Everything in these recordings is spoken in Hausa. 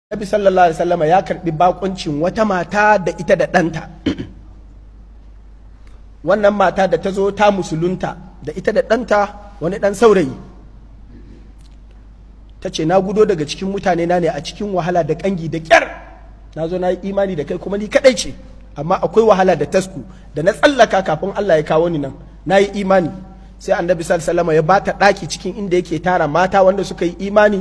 Nabi sallallahu alaihi wasallam ya karbi bakuncin wata mata da ita da ɗanta. Wannan mata da ta zo ta musulunta da ita da ɗanta wani ɗan saurayi. Ta ce na gudo daga cikin mutane na ne a cikin wahala da ƙangi da ƙyar. Na zo na yi imani da kai kuma ni kaɗai ce, amma akwai wahala da tasku da na tsallaka kafin Allah ya kawo ni nan. Na yi imani. Sai annabi sallallahu alaihi wasallam ya bata ɗaki cikin inda yake tara mata wanda suka yi imani.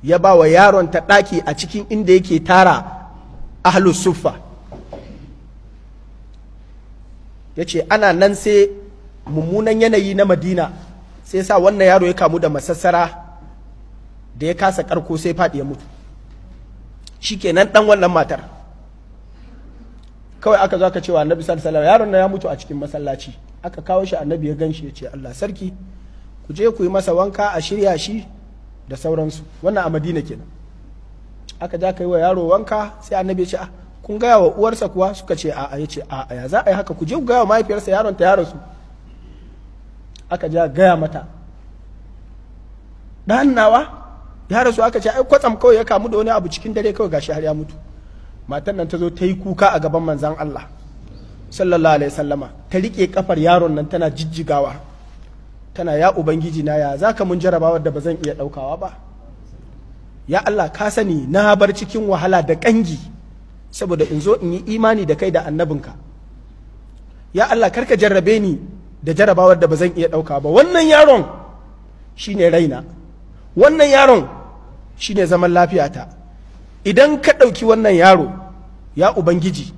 Ya ba wa yaron ta ɗaki a cikin inda yake tara ahlus suffa. Ya ce ana nan sai mummunan yanayi na Madina sai sa wannan yaro ya kamu da masassara da ya kasa karko sai faɗi ya mutu. Shikenan ɗan wannan matar kawai aka zo aka cewa annabi sallallahu alaihi wasallam yaron nan ya mutu a cikin masallaci. Aka kawo shi, annabi ya ganshi ya ce Allah sarki, ku je ku yi masa wanka a shirya shi da sauransu. Wannan a Madina kenan. Aka ja kai wa yaro wanka sai annabi ya ce kun gaya wa uwarsa kuwa? Suka ce a'a. Ya ce a'a, ya za a yi haka? ku je ku gaya wa mahaifiyarsa yaron ta ya rasu. Aka ja gaya mata ɗan nawa ya rasu. Aka ce ai kwatsam kawai ya kamu da wani abu cikin dare kawai gashi har ya mutu. Matan nan ta zo ta yi kuka a gaban manzon Allah sallallahu alaihi wasallama, ta rike kafar yaron nan tana jijjigawa, tana ya ubangiji na, ya zaka mun jarabawar da ba zan iya daukawa ba. Ya Allah ka sani na bar cikin wahala da kangi saboda in zo in yi imani da kai da annabinka. Ya Allah karka jarrabe ni da jarabawar da ba zan iya daukawa ba. Wannan yaron shine raina, wannan yaron shine zaman lafiyata. Idan ka dauki wannan yaro ya ubangiji,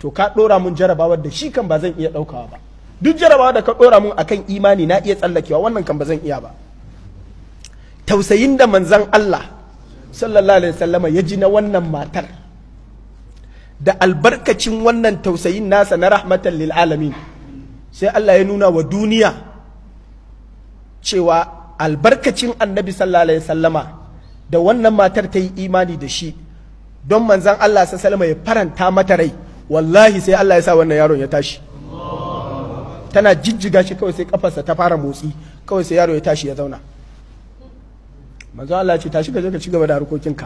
to ka dora mun jarabawar da shi kan ba zan iya daukawa ba. Duk jarabawa da ka dora mun akan imani na iya tsallakewa, wannan kan ba zan iya ba. Tausayin da manzon Allah sallallahu alaihi wasallama ya ji na wannan matar, da albarkacin wannan tausayin nasa na rahmatan lil alamin, sai Allah ya nuna wa duniya cewa albarkacin annabi sallallahu alaihi wasallama da wannan matar ta yi imani da shi, don manzon Allah sallallahu alaihi wasallama ya faranta mata rai. Wallahi sai Allah ya sa wannan yaron ya tashi. Tana jijjiga shi kawai sai kafarsa ta fara motsi, kawai sai yaro ya tashi ya zauna. Manzo Allah ce tashi ka je ka ci gaba da harkokinka.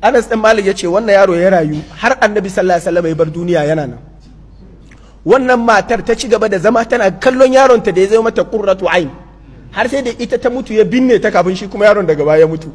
Anas ɗin Malik ya ce wannan yaro ya rayu har annabi sallallahu alaihi wasallam ya bar duniya yana nan. Wannan matar ta ci gaba da zama tana kallon yaronta da ya zama mata qurratu ain, har sai da ita ta mutu ya binne ta kafin shi kuma yaron daga baya ya mutu.